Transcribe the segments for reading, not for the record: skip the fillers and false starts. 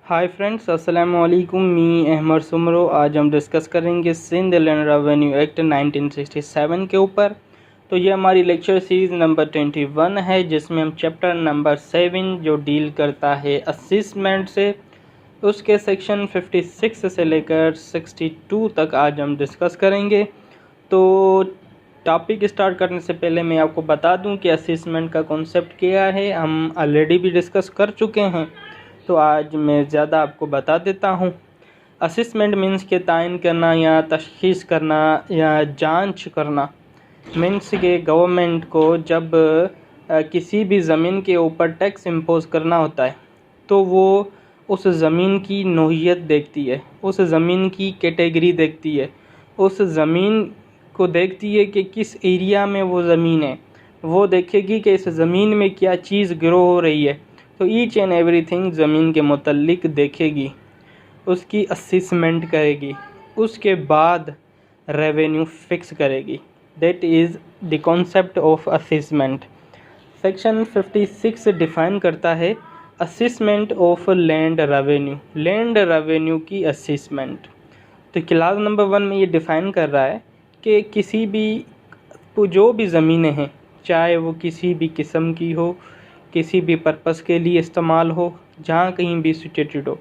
Hi friends, अस्सलाम वालेकुम। मी अहमद सुमरो। आज हम डिस्कस करेंगे सिंध लैंड रेवेन्यू एक्ट 1967 के ऊपर। तो ये हमारी लेक्चर सीरीज़ नंबर 21 है, जिसमें हम चैप्टर नंबर 7 जो डील करता है असेसमेंट से, उसके सेक्शन 56 से लेकर 62 तक आज हम डिस्कस करेंगे। तो टॉपिक स्टार्ट करने से पहले मैं आपको बता दूं कि असेसमेंट का कॉन्सेप्ट क्या है। हम ऑलरेडी भी डिस्कस कर चुके हैं, तो आज मैं ज़्यादा आपको बता देता हूँ। असेसमेंट मीन्स के तयन करना या तशख़ीस करना या जांच करना। मीन्स के गवर्नमेंट को जब किसी भी ज़मीन के ऊपर टैक्स इम्पोज करना होता है, तो वो उस ज़मीन की नोहियत देखती है, उस ज़मीन की कैटेगरी देखती है, उस ज़मीन को देखती है कि किस एरिया में वो ज़मीन है। वो देखेगी कि इस ज़मीन में क्या चीज़ ग्रो हो रही है, तो ईच एंड एवरीथिंग ज़मीन के मुतल्लिक देखेगी, उसकी असेसमेंट करेगी, उसके बाद रेवेन्यू फिक्स करेगी। That is the concept of assessment. Section 56 define करता है assessment of land revenue. Land revenue की असेसमेंट तो क्लास नंबर 1 में ये डिफ़ाइन कर रहा है कि किसी भी जो भी ज़मीनें हैं, चाहे वो किसी भी किस्म की हो, किसी भी पर्पस के लिए इस्तेमाल हो, जहाँ कहीं भी सिचुएटेड हो,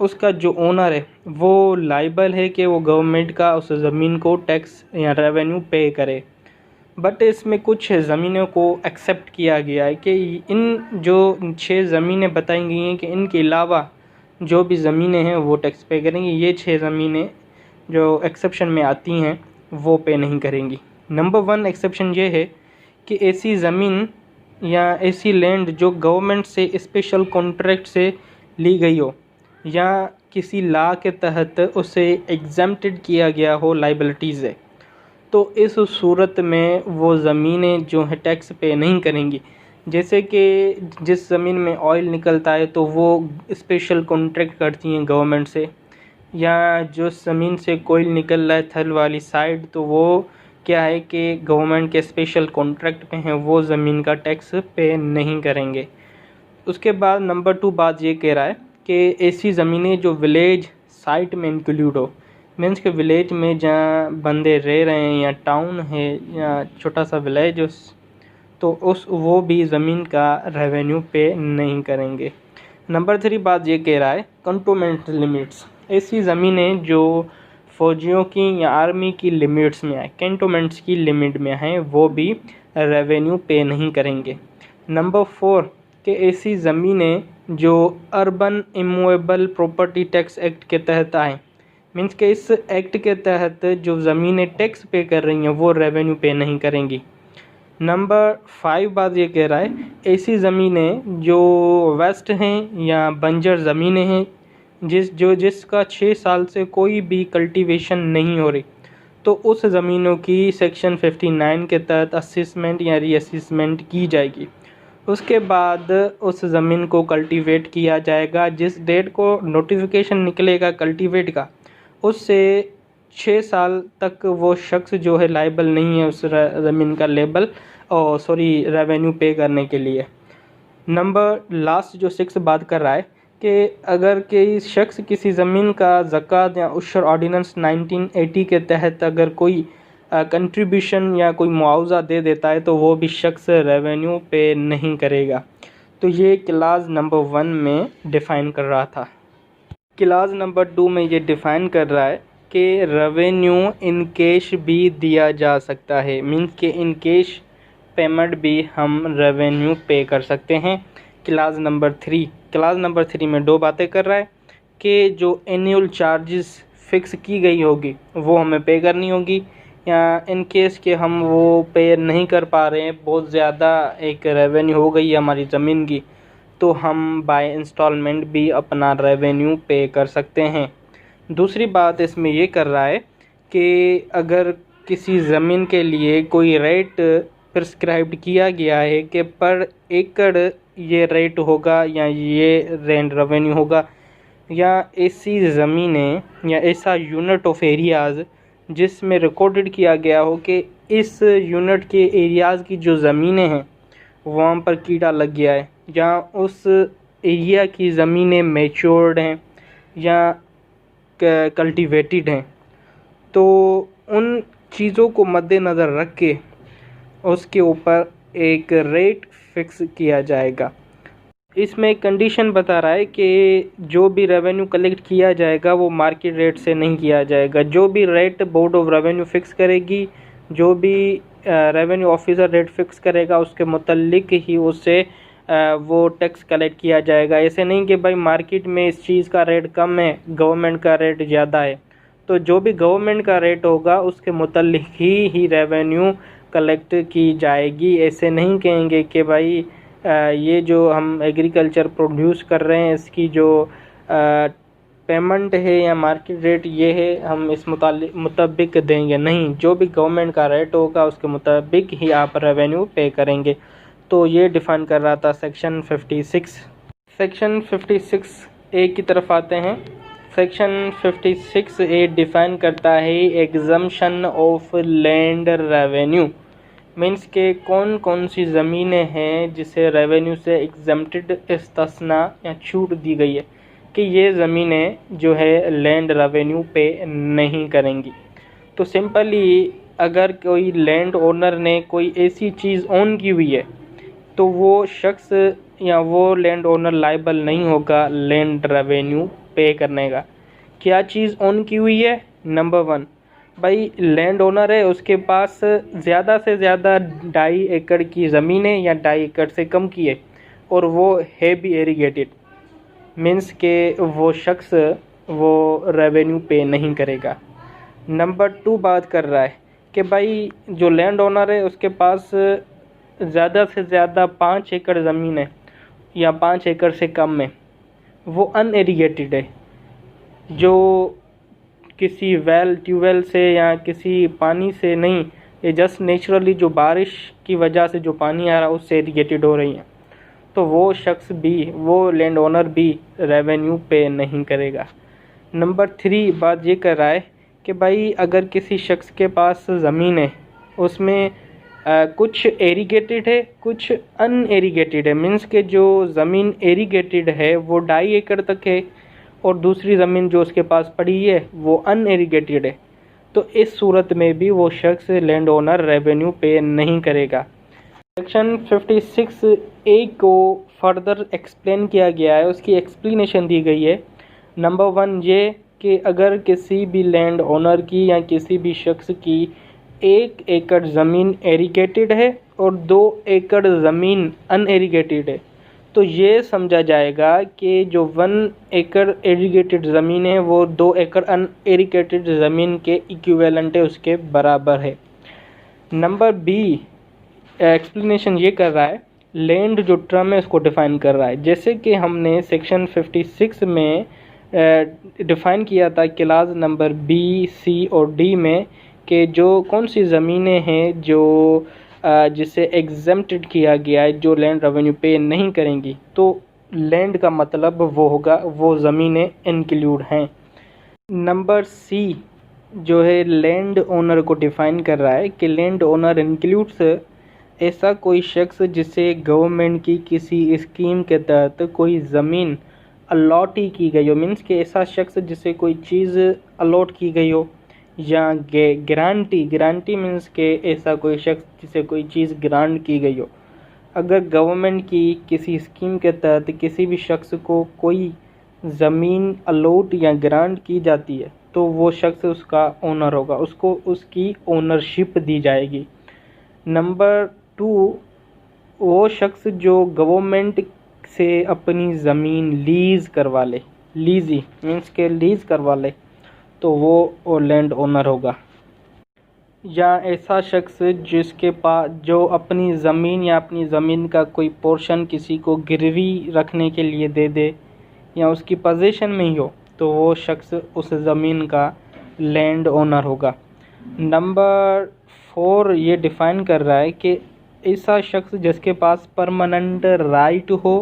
उसका जो ओनर है वो लाइबल है कि वो गवर्नमेंट का उस ज़मीन को टैक्स या रेवेन्यू पे करे। बट इसमें कुछ ज़मीनों को एक्सेप्ट किया गया है कि इन जो 6 ज़मीनें बताई गई हैं कि इनके अलावा जो भी ज़मीनें हैं वो टैक्स पे करेंगी। ये 6 ज़मीनें जो एक्सेप्शन में आती हैं वो पे नहीं करेंगी। नंबर 1 एक्सेप्शन ये है कि ऐसी ज़मीन या ऐसी लैंड जो गवर्नमेंट से स्पेशल कॉन्ट्रैक्ट से ली गई हो या किसी लॉ के तहत उसे एग्जम्प्टेड किया गया हो लाइबिलिटीज़ से, तो इस सूरत में वो ज़मीनें जो है टैक्स पे नहीं करेंगी। जैसे कि जिस ज़मीन में ऑयल निकलता है तो वो स्पेशल कॉन्ट्रैक्ट करती हैं गवर्नमेंट से, या जो ज़मीन से कोयल निकल रहा है थल वाली साइड, तो वो क्या है कि गवर्नमेंट के स्पेशल कॉन्ट्रैक्ट पे हैं, वो ज़मीन का टैक्स पे नहीं करेंगे। उसके बाद नंबर 2 बात ये कह रहा है कि ऐसी ज़मीनें जो विलेज साइट में इंक्लूड हो। मीन्स के विलेज में जहाँ बंदे रह रहे हैं या टाउन है या छोटा सा विलेज हो, तो वो भी ज़मीन का रेवेन्यू पे नहीं करेंगे। नंबर 3 बात ये कह रहा है कंटोनमेंट लिमिट्स। ऐसी ज़मीनें जो फ़ौजियों की या आर्मी की लिमिट्स में आए, कैंटोनमेंट्स की लिमिट में हैं, वो भी रेवेन्यू पे नहीं करेंगे। नंबर 4 कि ऐसी ज़मीनें जो urban immovable property tax act के तहत आए। मीन्स के इस एक्ट के तहत जो ज़मीनें टैक्स पे कर रही हैं वो रेवेन्यू पे नहीं करेंगी। नंबर 5 बात ये कह रहा है ऐसी ज़मीनें जो वेस्ट हैं या बंजर ज़मीनें हैं जिसका 6 साल से कोई भी कल्टीवेशन नहीं हो रही, तो उस ज़मीनों की सेक्शन 59 के तहत असेसमेंट या रीअसेसमेंट की जाएगी। उसके बाद उस ज़मीन को कल्टीवेट किया जाएगा। जिस डेट को नोटिफिकेशन निकलेगा कल्टीवेट का, उससे 6 साल तक वो शख्स जो है लाइबल नहीं है उस ज़मीन का रेवेन्यू पे करने के लिए। नंबर लास्ट जो 6 बात कर रहा है कि अगर कोई शख्स किसी ज़मीन का ज़कात या उशर ऑर्डिनेंस 1980 के तहत अगर कोई कंट्रीब्यूशन या कोई मुआवजा दे देता है, तो वो भी शख्स रेवेन्यू पे नहीं करेगा। तो ये क्लास नंबर 1 में डिफ़ाइन कर रहा था। क्लास नंबर 2 में ये डिफ़ाइन कर रहा है कि रेवेन्यू इन कैश भी दिया जा सकता है। मीन्स के इन कैश पेमेंट भी हम रेवेन्यू पे कर सकते हैं। क्लास नंबर 3 में 2 बातें कर रहा है कि जो एनुअल चार्जेस फ़िक्स की गई होगी वो हमें पे करनी होगी, या इन केस के हम वो पे नहीं कर पा रहे हैं, बहुत ज़्यादा एक रेवेन्यू हो गई है हमारी ज़मीन की, तो हम बाय इंस्टॉलमेंट भी अपना रेवेन्यू पे कर सकते हैं। दूसरी बात इसमें ये कर रहा है कि अगर किसी ज़मीन के लिए कोई रेट प्रिस्क्राइब्ड किया गया है कि पर एकड़ ये रेट होगा या ये रेंट रेवेन्यू होगा, या ऐसी ज़मीनें या ऐसा यूनिट ऑफ एरियाज़ जिसमें रिकॉर्डेड किया गया हो कि इस यूनिट के एरियाज़ की जो ज़मीनें हैं वहाँ पर कीड़ा लग गया है, या उस एरिया की ज़मीनें मैच्योर्ड हैं या कल्टीवेटेड हैं, तो उन चीज़ों को मद्देनज़र रख के उसके ऊपर एक रेट फिक्स किया जाएगा। इसमें कंडीशन बता रहा है कि जो भी रेवेन्यू कलेक्ट किया जाएगा वो मार्केट रेट से नहीं किया जाएगा। जो भी rate board of revenue fix करेगी, जो भी रेवेन्यू ऑफिसर रेट फिक्स करेगा, उसके मुतल्लिक ही उससे वो टैक्स कलेक्ट किया जाएगा। ऐसे नहीं कि भाई मार्केट में इस चीज़ का रेट कम है, गवर्नमेंट का रेट ज़्यादा है, तो जो भी गवर्नमेंट का रेट होगा उसके मुतल्लिक ही रेवेन्यू कलेक्ट की जाएगी। ऐसे नहीं कहेंगे कि भाई ये जो हम एग्रीकल्चर प्रोड्यूस कर रहे हैं इसकी जो पेमेंट है या मार्केट रेट ये है, हम इस मुताबिक देंगे नहीं। जो भी गवर्नमेंट का रेट होगा उसके मुताबिक ही आप रेवेन्यू पे करेंगे। तो ये डिफ़ाइन कर रहा था सेक्शन 56। सेक्शन 56A की तरफ आते हैं। सेक्शन 56A डिफ़ाइन करता है exemption of land revenue. Means के कौन कौन सी ज़मीनें हैं जिसे रेवेन्यू से एग्जम्प्टेड इस्तिस्ना या छूट दी गई है कि ये ज़मीनें जो है लैंड रेवेन्यू पे नहीं करेंगी। तो सिंपली अगर कोई लैंड ओनर ने कोई ऐसी चीज़ ओन की हुई है तो वो शख्स या वो लैंड ओनर लायबल नहीं होगा लैंड रेवेन्यू पे करने का। क्या चीज़ ओन की हुई है? नंबर 1, भाई लैंड ओनर है, उसके पास ज़्यादा से ज़्यादा 2.5 एकड़ की ज़मीन है या 2.5 एकड़ से कम की है और वो है भी इरिगेटेड, मीन्स के वो शख्स वो रेवेन्यू पे नहीं करेगा। नंबर 2 बात कर रहा है कि भाई जो लैंड ओनर है उसके पास ज़्यादा से ज़्यादा 5 एकड़ ज़मीन है या 5 एकड़ से कम है, वो अनइरिगेटेड है, जो किसी वेल ट्यूबवेल से या किसी पानी से नहीं, ये जस्ट नेचुरली जो बारिश की वजह से जो पानी आ रहा है उससे इरिगेटेड हो रही हैं, तो वो शख्स भी, वो लैंड ओनर भी रेवेन्यू पे नहीं करेगा। नंबर 3 बात ये कर रहा है कि भाई अगर किसी शख्स के पास ज़मीन है उसमें कुछ इरिगेटेड है कुछ अनइरिगेटेड है, मीन्स के जो ज़मीन इरिगेटेड है वो 2.5 एकड़ तक है और दूसरी ज़मीन जो उसके पास पड़ी है वो अनइरिगेटेड है, तो इस सूरत में भी वो शख्स लैंड ओनर रेवेन्यू पे नहीं करेगा। सेक्शन 56A को फर्दर एक्सप्लेन किया गया है, उसकी एक्सप्लेनेशन दी गई है। नंबर 1 ये कि अगर किसी भी लैंड ओनर की या किसी भी शख्स की 1 एकड़ ज़मीन इरिगेटेड है और 2 एकड़ ज़मीन अनइरिगेटेड है, तो ये समझा जाएगा कि जो 1 एकड़ इरिगेटेड ज़मीन है वो 2 एकड़ अनइरिगेटेड ज़मीन के इक्विवेलेंट है, उसके बराबर है। नंबर बी एक्सप्लेनेशन ये कर रहा है, लैंड जो टर्म है उसको डिफ़ाइन कर रहा है। जैसे कि हमने सेक्शन 56 में डिफ़ाइन किया था क्लास नंबर बी, सी और डी में कि जो कौन सी ज़मीनें हैं जो जिसे एग्जम्प्टेड किया गया है, जो लैंड रेवेन्यू पे नहीं करेंगी, तो लैंड का मतलब वो होगा वो ज़मीनें इंक्लूड हैं। नंबर सी जो है लैंड ओनर को डिफ़ाइन कर रहा है कि लैंड ओनर इंक्लूड्स ऐसा कोई शख्स जिसे गवर्नमेंट की किसी स्कीम के तहत कोई ज़मीन अलॉट ही की गई हो, मीन्स कि ऐसा शख्स जिसे कोई चीज़ अलॉट की गई हो, या ग्रांटी मीन्स के ऐसा कोई शख्स जिसे कोई चीज़ ग्रांट की गई हो। अगर गवर्नमेंट की किसी स्कीम के तहत किसी भी शख्स को कोई ज़मीन अलॉट या ग्रांट की जाती है तो वो शख्स उसका ओनर होगा, उसको उसकी ओनरशिप दी जाएगी। नंबर 2 वो शख्स जो गवर्नमेंट से अपनी ज़मीन लीज़ करवा ले, लीज़ी मीन्स के लीज़ करवा ले, तो वो लैंड ओनर होगा। या ऐसा शख्स जिसके पास जो अपनी ज़मीन या अपनी ज़मीन का कोई पोर्शन किसी को गिरवी रखने के लिए दे दे या उसकी पोजीशन में ही हो, तो वो शख्स उस ज़मीन का लैंड ओनर होगा। नंबर 4 ये डिफ़ाइन कर रहा है कि ऐसा शख्स जिसके पास परमानेंट राइट हो,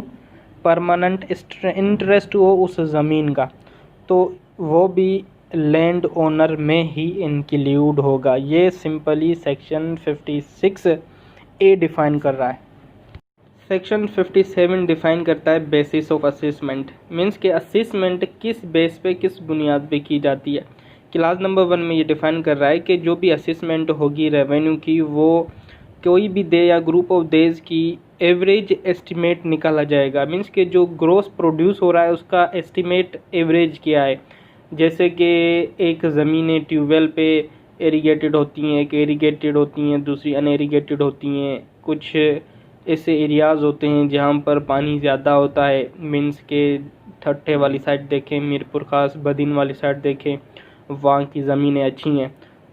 परमानेंट इंटरेस्ट हो उस ज़मीन का, तो वो भी लैंड ओनर में ही इंक्लूड होगा। ये सिंपली सेक्शन 56A डिफ़ाइन कर रहा है। सेक्शन 57 डिफाइन करता है बेसिस ऑफ असेसमेंट, मीन्स के असेसमेंट किस बेस पे किस बुनियाद पे की जाती है। क्लास नंबर 1 में ये डिफाइन कर रहा है कि जो भी असेसमेंट होगी रेवेन्यू की, वो कोई भी डे या ग्रुप ऑफ डेज की एवरेज एस्टिमेट निकाला जाएगा। मीन्स के जो ग्रोस प्रोड्यूस हो रहा है उसका एस्टिमेट एवरेज क्या है। जैसे कि एक ज़मीनें ट्यूबवेल पे इरीगेटेड होती हैं, एक इरीगेटेड होती हैं, दूसरी अनइरीगेटेड होती हैं। कुछ ऐसे एरियाज़ होते हैं जहाँ पर पानी ज़्यादा होता है, मीन्स के ठट्ठे वाली साइड देखें, मीरपुर खास बदिन वाली साइड देखें, वहाँ की ज़मीनें अच्छी हैं।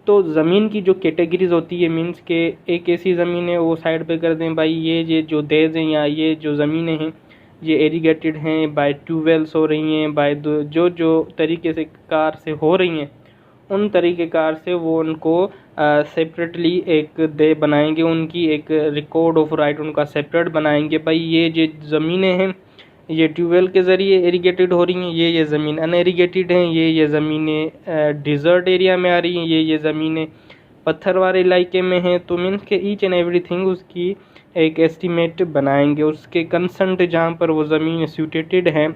तो ज़मीन की जो कैटेगरीज होती है, मीन्स के एक ऐसी ज़मीन है वो साइड पे कर दें भाई, ये जो डेज हैं या ये जो ज़मीनें हैं ये इरीगेटेड हैं, बाय ट्यूबवेल्स हो रही हैं, बाय जो जो तरीके से कार से हो रही हैं उन तरीक़ेकार से वो उनको सेपरेटली एक दे बनाएंगे, उनकी एक रिकॉर्ड ऑफ राइट उनका सेपरेट बनाएंगे। भाई ये जो ज़मीनें हैं ये ट्यूबवेल के ज़रिए इरीगेटेड हो रही हैं, ये ज़मीन अनइरीगेटेड हैं, ये ज़मीनें डिज़र्ट एरिया में आ रही हैं, ये ज़मीनें पत्थर वाले इलाके में हैं। तो मीन्स के ईच एंड एवरीथिंग उसकी एक एस्टीमेट बनाएंगे, उसके कंसेंट जहाँ पर वो ज़मीन सूटेटेड है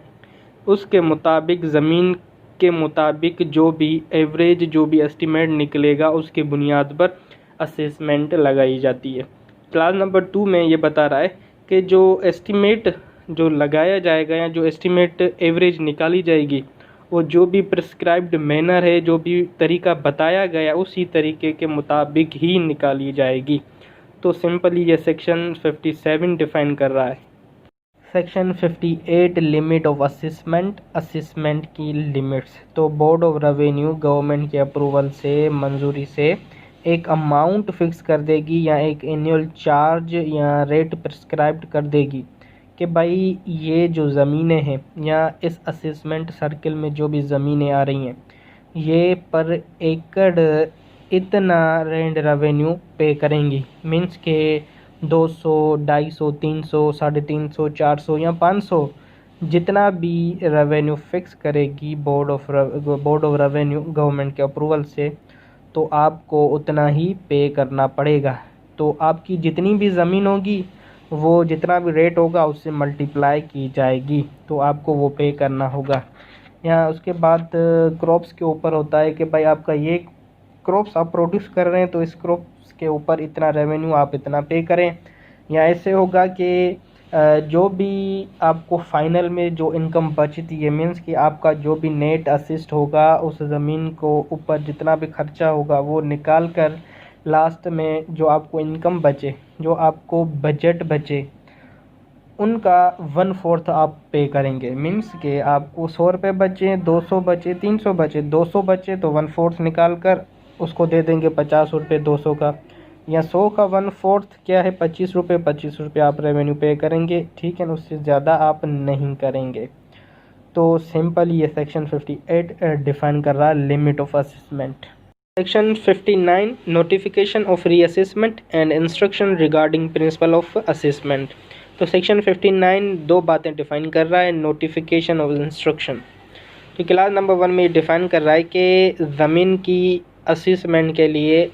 उसके मुताबिक ज़मीन के मुताबिक जो भी एवरेज जो भी एस्टीमेट निकलेगा उसके बुनियाद पर असेसमेंट लगाई जाती है। क्लास नंबर 2 में ये बता रहा है कि जो एस्टीमेट जो लगाया जाएगा या जो एस्टीमेट एवरेज निकाली जाएगी वो जो भी प्रिस्क्राइब्ड मैनर है, जो भी तरीका बताया गया उसी तरीके के मुताबिक ही निकाली जाएगी। तो सिंपली ये सेक्शन 57 डिफाइन कर रहा है। Section 58 limit of assessment, assessment की लिमिट्स। तो बोर्ड ऑफ रेवेन्यू गवर्नमेंट के अप्रूवल से, मंजूरी से एक अमाउंट फिक्स कर देगी या एक एनुअल चार्ज या रेट प्रिस्क्राइब्ड कर देगी कि भाई ये जो ज़मीनें हैं या इस असेसमेंट सर्किल में जो भी ज़मीनें आ रही हैं ये पर एकड़ इतना रेंट रेवेन्यू पे करेंगी। मीन्स के 200, 250, 300, 350, 400 या 500 जितना भी रेवेन्यू फिक्स करेगी बोर्ड ऑफ रेवेन्यू गवर्नमेंट के अप्रूवल से, तो आपको उतना ही पे करना पड़ेगा। तो आपकी जितनी भी ज़मीन होगी वो जितना भी रेट होगा उससे मल्टीप्लाई की जाएगी, तो आपको वो पे करना होगा। यहाँ उसके बाद क्रॉप्स के ऊपर होता है कि भाई आपका ये क्रॉप्स आप प्रोड्यूस कर रहे हैं तो इस क्रॉप्स के ऊपर इतना रेवेन्यू आप इतना पे करें। या ऐसे होगा कि जो भी आपको फाइनल में जो इनकम बचती है, मीन्स कि आपका जो भी नेट असिस्ट होगा उस ज़मीन को ऊपर जितना भी खर्चा होगा वो निकाल कर लास्ट में जो आपको इनकम बचे, जो आपको बजट बचे, उनका 1/4 आप पे करेंगे। मीन्स के आपको 100 रुपये बचे, 200 बचे, 300 बचे, 200 बचे तो 1/4 निकाल कर उसको दे देंगे 50 रुपये 200 का, या 100 का 1/4 क्या है 25 रुपये, 25 रुपये आप रेवेन्यू पे करेंगे, ठीक है, उससे ज़्यादा आप नहीं करेंगे। तो सिंपल ये सेक्शन 58 डिफाइन कर रहा है limit of assessment. Section 59 notification of reassessment and instruction regarding principle of assessment. तो सेक्शन 59 दो बातें डिफाइन कर रहा है, नोटिफिकेशन और इंस्ट्रक्शन। तो क्लास नंबर 1 में डिफाइन कर रहा है कि ज़मीन की असेसमेंट के लिए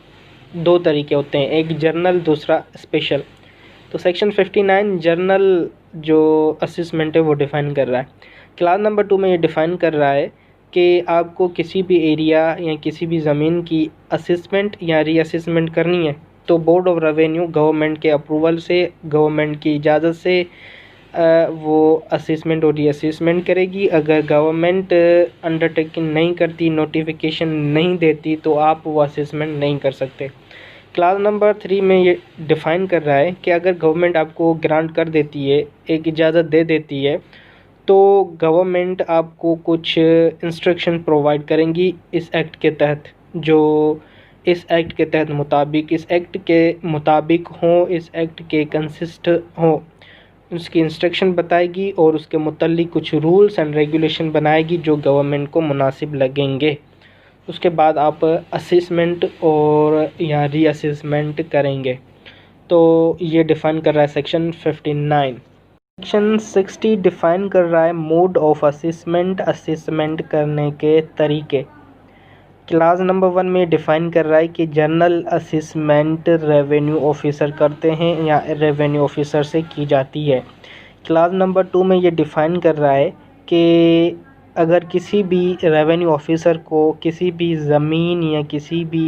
दो तरीके होते हैं, एक जर्नल दूसरा स्पेशल। तो सेक्शन 59 जर्नल जो असेसमेंट है वो डिफ़ाइन कर रहा है। क्लास नंबर 2 में ये डिफ़ाइन कर रहा है कि आपको किसी भी एरिया या किसी भी ज़मीन की असेसमेंट या रीअसेसमेंट करनी है तो बोर्ड ऑफ रेवेन्यू गवर्नमेंट के अप्रूवल से, गवर्नमेंट की इजाज़त से वो असेसमेंट और रीअसेसमेंट करेगी। अगर गवर्नमेंट अंडरटेकिंग नहीं करती, नोटिफिकेशन नहीं देती, तो आप वो असेसमेंट नहीं कर सकते। क्लास नंबर 3 में ये डिफ़ाइन कर रहा है कि अगर गवर्नमेंट आपको ग्रांट कर देती है, एक इजाज़त दे देती है, तो गवर्नमेंट आपको कुछ इंस्ट्रक्शन प्रोवाइड करेंगी इस एक्ट के तहत, जो इस एक्ट के तहत मुताबिक, इस एक्ट के मुताबिक हों, इस एक्ट के कंसिस्ट हों, उसकी इंस्ट्रक्शन बताएगी और उसके मुतल्लिक कुछ रूल्स एंड रेगुलेशन बनाएगी जो गवर्नमेंट को मुनासिब लगेंगे। उसके बाद आप असेसमेंट और या रीअसेसमेंट करेंगे। तो ये डिफ़ाइन कर रहा है सेक्शन 59। सेक्शन 60 डिफ़ाइन कर रहा है मोड ऑफ असेसमेंट, असेसमेंट करने के तरीके। क्लास नंबर 1 में डिफ़ाइन कर रहा है कि जनरल असेसमेंट रेवेन्यू ऑफिसर करते हैं या रेवेन्यू ऑफिसर से की जाती है। क्लास नंबर 2 में ये डिफ़ाइन कर रहा है कि अगर किसी भी रेवेन्यू ऑफिसर को किसी भी ज़मीन या किसी भी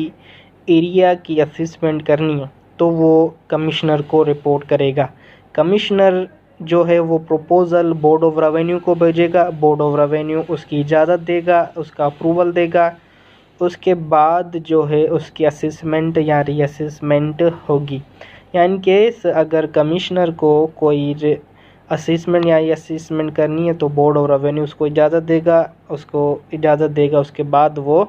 एरिया की असेसमेंट करनी है तो वो कमिश्नर को रिपोर्ट करेगा। कमिश्नर जो है वो प्रपोज़ल बोर्ड ऑफ रेवेन्यू को भेजेगा, बोर्ड ऑफ रेवेन्यू उसकी इजाज़त देगा, उसका अप्रूवल देगा। उसके बाद जो है उसकी असेसमेंट या रीअसेसमेंट होगी। या इन केस अगर कमिश्नर को कोई असेसमेंट या रीअसेसमेंट करनी है तो बोर्ड ऑफ रेवेन्यू उसको इजाज़त देगा, उसके बाद वो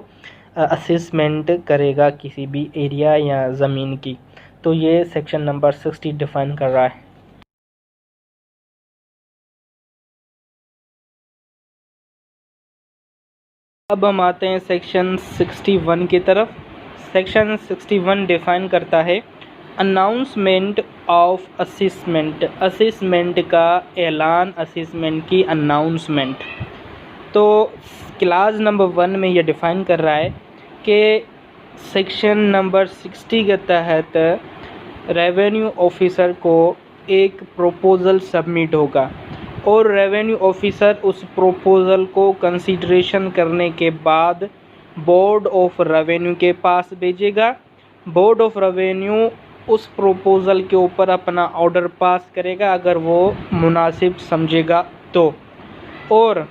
असेसमेंट करेगा किसी भी एरिया या ज़मीन की। तो ये सेक्शन नंबर 60 डिफ़ाइन कर रहा है। अब हम आते हैं सेक्शन 61 की तरफ। सेक्शन 61 डिफ़ाइन करता है अनाउंसमेंट ऑफ असेसमेंट, असेसमेंट का ऐलान, असेसमेंट की अनाउंसमेंट। तो क्लास नंबर 1 में ये डिफ़ाइन कर रहा है कि सेक्शन नंबर 60 के तहत रेवेन्यू ऑफिसर को एक प्रपोज़ल सबमिट होगा और रेवेन्यू ऑफिसर उस प्रपोज़ल को कंसीडरेशन करने के बाद बोर्ड ऑफ रेवेन्यू के पास भेजेगा। बोर्ड ऑफ रेवेन्यू उस प्रपोज़ल के ऊपर अपना ऑर्डर पास करेगा अगर वो मुनासिब समझेगा तो। और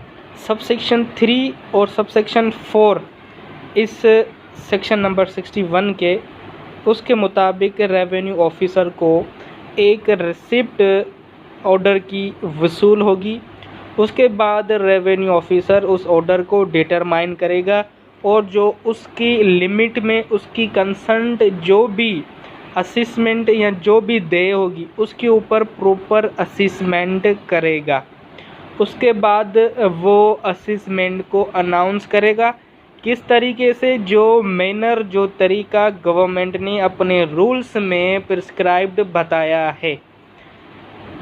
सबसेक्शन 3 और सबसेक्शन 4 इस सेक्शन नंबर 61 के उसके मुताबिक रेवेन्यू ऑफिसर को एक रिसिप्ट ऑर्डर की वसूल होगी। उसके बाद रेवेन्यू ऑफिसर उस ऑर्डर को डिटरमाइन करेगा और जो उसकी लिमिट में उसकी कंसर्न्ड जो भी असेसमेंट या जो भी देय होगी उसके ऊपर प्रॉपर असेसमेंट करेगा। उसके बाद वो असेसमेंट को अनाउंस करेगा। किस तरीके से? जो मैनर, जो तरीका गवर्नमेंट ने अपने रूल्स में प्रिस्क्राइब्ड बताया है।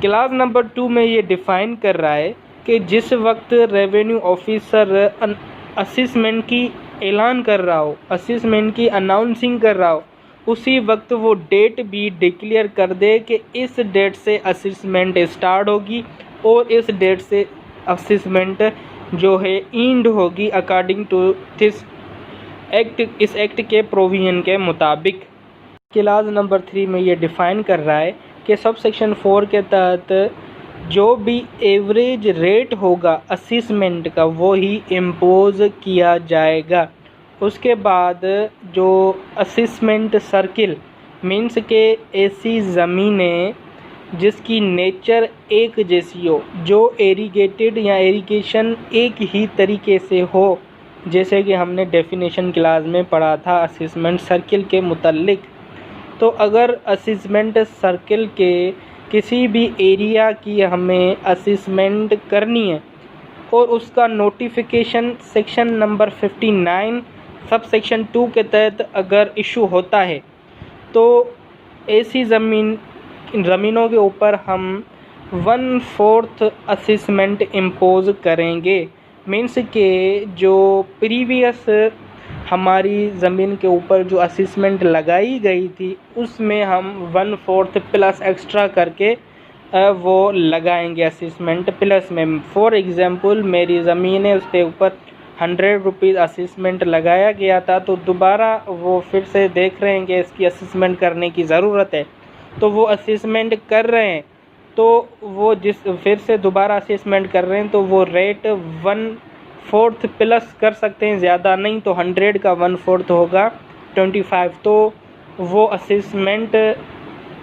क्लास नंबर 2 में ये डिफ़ाइन कर रहा है कि जिस वक्त रेवेन्यू ऑफिसर असेसमेंट की ऐलान कर रहा हो, असेसमेंट की अनाउंसिंग कर रहा हो, उसी वक्त वो डेट भी डिक्लेयर कर दे कि इस डेट से असेसमेंट स्टार्ट होगी और इस डेट से असेसमेंट जो है एंड होगी अकॉर्डिंग टू दिस एक्ट, इस एक्ट के प्रोविजन के मुताबिक। क्लास नंबर 3 में ये डिफ़ाइन कर रहा है कि सब सेक्शन 4 के तहत जो भी एवरेज रेट होगा असेसमेंट का वो ही इम्पोज किया जाएगा। उसके बाद जो असेसमेंट सर्किल मीन्स के ऐसी ज़मीनें जिसकी नेचर एक जैसी हो, जो एरीगेटेड या एरीगेशन एक ही तरीके से हो, जैसे कि हमने डेफिनेशन क्लास में पढ़ा था असेसमेंट सर्किल के मुतल्लिक। तो अगर असेसमेंट सर्किल के किसी भी एरिया की हमें असेसमेंट करनी है और उसका notification section number 59 sub section 2 के तहत अगर इशू होता है तो ऐसी ज़मीनों के ऊपर हम 1/4 असेसमेंट इम्पोज करेंगे। मीन्स के जो प्रीवियस हमारी ज़मीन के ऊपर जो असेसमेंट लगाई गई थी उसमें हम 1/4 प्लस एक्स्ट्रा करके वो लगाएंगे असेसमेंट प्लस में। फॉर एग्ज़ाम्पल मेरी ज़मीन है, उसके ऊपर 100 रुपीज़ असेसमेंट लगाया गया था, तो दोबारा वो फिर से देख रहे हैं कि इसकी असेसमेंट करने की ज़रूरत है, तो वो असेसमेंट कर रहे हैं। तो वो फिर से दोबारा असेसमेंट कर रहे हैं तो वो रेट 1/4 प्लस कर सकते हैं, ज़्यादा नहीं तो 100 का 1/4 होगा 25। तो वो असेसमेंट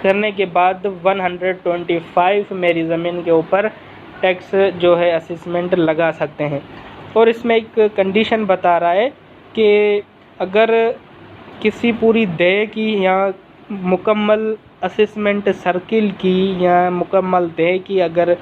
करने के बाद 125 मेरी ज़मीन के ऊपर टैक्स जो है असेसमेंट लगा सकते हैं। और इसमें एक कंडीशन बता रहा है कि अगर किसी पूरी देय की या मुकम्मल असेसमेंट सर्किल की या मुकम्मल देय की अगर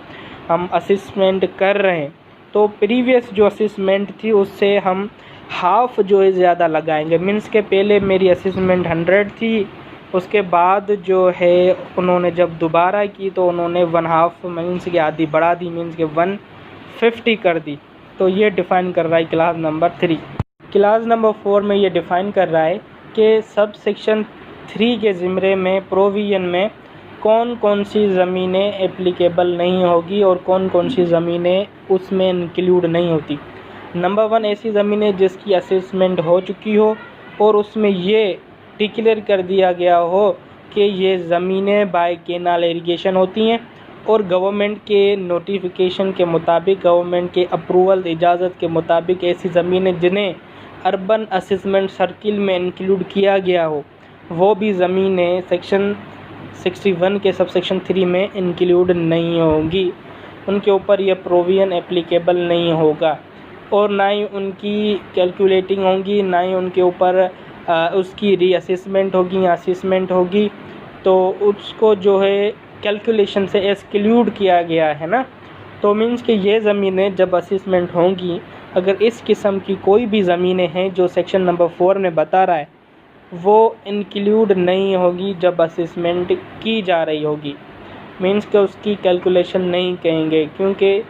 हम असेसमेंट कर रहे हैं तो प्रीवियस जो असेसमेंट थी उससे हम हाफ़ जो है ज़्यादा लगाएंगे। मीन्स के पहले मेरी असेसमेंट 100 थी, उसके बाद जो है उन्होंने जब दोबारा की तो उन्होंने 1/2 मीन्स की आधी बढ़ा दी, मीन्स के 150 कर दी। तो ये डिफ़ाइन कर रहा है क्लास नंबर 3। क्लास नंबर 4 में ये डिफ़ाइन कर रहा है कि सब सेक्शन 3 के ज़िम्रे में प्रोविज़न में कौन कौन सी ज़मीनें एप्लीकेबल नहीं होगी और कौन कौन सी ज़मीनें उसमें इंक्लूड नहीं होती। नंबर 1 ऐसी ज़मीनें जिसकी असेसमेंट हो चुकी हो और उसमें ये डिक्लेयर कर दिया गया हो कि ये ज़मीनें बाय केनाल इरिगेशन होती हैं और गवर्नमेंट के नोटिफिकेशन के मुताबिक, गवर्नमेंट के अप्रूवल इजाज़त के मुताबिक ऐसी ज़मीनें जिन्हें अर्बन असेसमेंट सर्किल में इंक्लूड किया गया हो, वो भी ज़मीनें सेक्शन 61 के सबसेक्शन 3 में इंक्लूड नहीं होंगी। उनके ऊपर यह प्रोविज़न एप्लीकेबल नहीं होगा और ना ही उनकी कैलकुलेटिंग होगी, ना ही उनके ऊपर उसकी रीअसेसमेंट होगी या असेसमेंट होगी। तो उसको जो है कैलकुलेशन से एक्सक्लूड किया गया है ना। तो मीन्स कि ये ज़मीनें जब असेसमेंट होंगी, अगर इस किस्म की कोई भी ज़मीनें हैं जो सेक्शन नंबर 4 में बता रहा है, वो इंक्लूड नहीं होगी जब असेसमेंट की जा रही होगी। मीन्स कि उसकी कैलकुलेशन नहीं कहेंगे, क्योंकि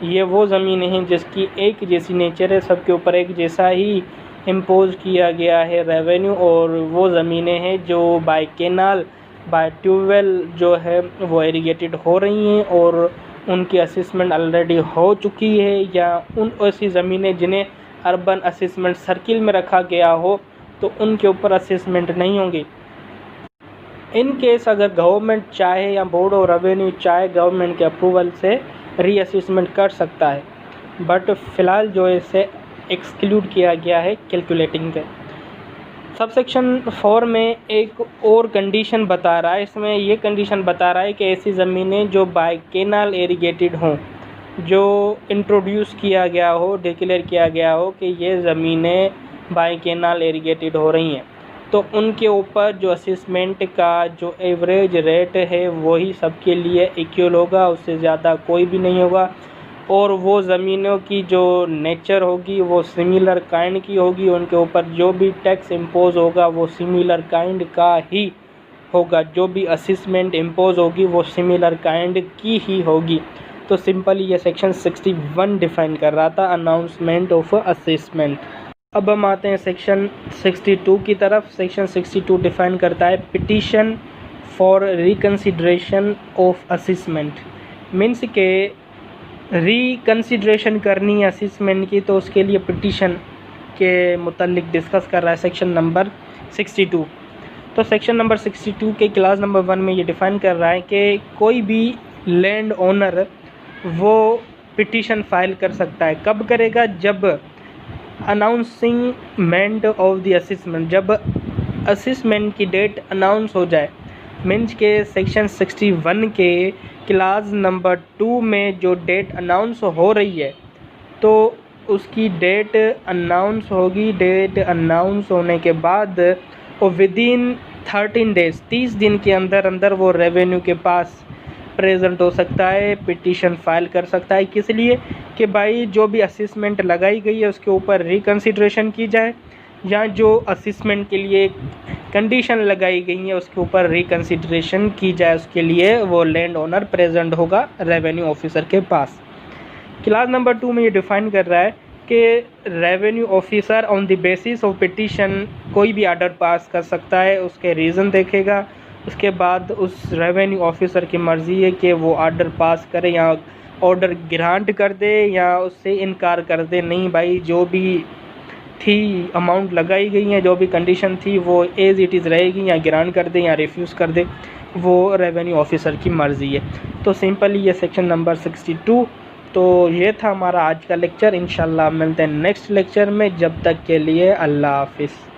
ये वो ज़मीनें हैं जिसकी एक जैसी नेचर है, सबके ऊपर एक जैसा ही इम्पोज़ किया गया है रेवेन्यू। और वो ज़मीनें हैं जो बाय केनाल, बाय ट्यूबवेल जो है वो इरिगेटेड हो रही हैं और उनकी असेसमेंट ऑलरेडी हो चुकी है, या उन ऐसी ज़मीनें जिन्हें अर्बन असेसमेंट सर्किल में रखा गया हो तो उनके ऊपर असेसमेंट नहीं होंगी। इन केस अगर गवर्नमेंट चाहे या बोर्ड ऑफ रेवेन्यू चाहे, गवर्नमेंट के अप्रूवल से रीअसेसमेंट कर सकता है, बट फ़िलहाल जो है इसे एक्सक्लूड किया गया है कैलकुलेटिंग के। सबसेक्शन 4 में एक और कंडीशन बता रहा है, इसमें ये कंडीशन बता रहा है कि ऐसी ज़मीनें जो बाय केनाल इरिगेटेड हों, जो इंट्रोड्यूस किया गया हो, डिक्लेयर किया गया हो कि ये ज़मीनें बाय केनाल इरिगेटेड हो रही हैं, तो उनके ऊपर जो असेसमेंट का जो एवरेज रेट है वही सबके लिए इक्वल होगा, उससे ज़्यादा कोई भी नहीं होगा। और वो ज़मीनों की जो नेचर होगी वो सिमिलर काइंड की होगी, उनके ऊपर जो भी टैक्स इम्पोज़ होगा वो सिमिलर काइंड का ही होगा, जो भी असेसमेंट इम्पोज़ होगी वो सिमिलर काइंड की ही होगी। तो सिंपली ये सेक्शन 61 डिफ़ाइन कर रहा था, अनाउंसमेंट ऑफ असेसमेंट। अब हम आते हैं सेक्शन 62 की तरफ। सेक्शन 62 डिफ़ाइन करता है petition for reconsideration of assessment. Means के रिकन्सिडरेशन करनी है असेसमेंट की, तो उसके लिए पिटीशन के मुतालिक डिस्कस कर रहा है सेक्शन नंबर 62। तो सेक्शन नंबर 62 के क्लास नंबर 1 में ये डिफ़ाइन कर रहा है कि कोई भी लैंड ओनर वो पिटीशन फाइल कर सकता है। कब करेगा? जब अनाउंसिंगमेंट ऑफ द असेसमेंट, जब असेसमेंट की डेट अनाउंस हो जाए। मीन्स के सेक्शन 61 के क्लास नंबर 2 में जो डेट अनाउंस हो रही है, तो उसकी डेट अनाउंस होगी। डेट अनाउंस होने के बाद और विदिन 13 डेज़, 30 दिन के अंदर अंदर वो रेवेन्यू के पास प्रेजेंट हो सकता है, पिटीशन फाइल कर सकता है। किस लिए? कि भाई जो भी असेसमेंट लगाई गई है उसके ऊपर रिकन्सिडरेशन की जाए, या जो असेसमेंट के लिए कंडीशन लगाई गई है उसके ऊपर रिकन्सिडरेशन की जाए, उसके लिए वो लैंड ओनर प्रेजेंट होगा रेवेन्यू ऑफिसर के पास। क्लास नंबर 2 में ये डिफ़ाइन कर रहा है कि revenue officer on the basis of petition कोई भी आर्डर पास कर सकता है, उसके रीज़न देखेगा, उसके बाद उस रेवेन्यू ऑफिसर की मर्ज़ी है कि वो आर्डर पास करे या ऑर्डर ग्रांट कर दे या उससे इनकार कर दे। नहीं भाई, जो भी थी अमाउंट लगाई गई है, जो भी कंडीशन थी वो एज इट इज़ रहेगी, या ग्रांट कर दे या रिफ्यूज़ कर दे, वो रेवेन्यू ऑफिसर की मर्ज़ी है। तो सिंपली ये सेक्शन नंबर 62। तो ये था हमारा आज का लेक्चर। इंशाल्लाह मिलते हैं नेक्स्ट लेक्चर में। जब तक के लिए अल्लाह हाफिज़।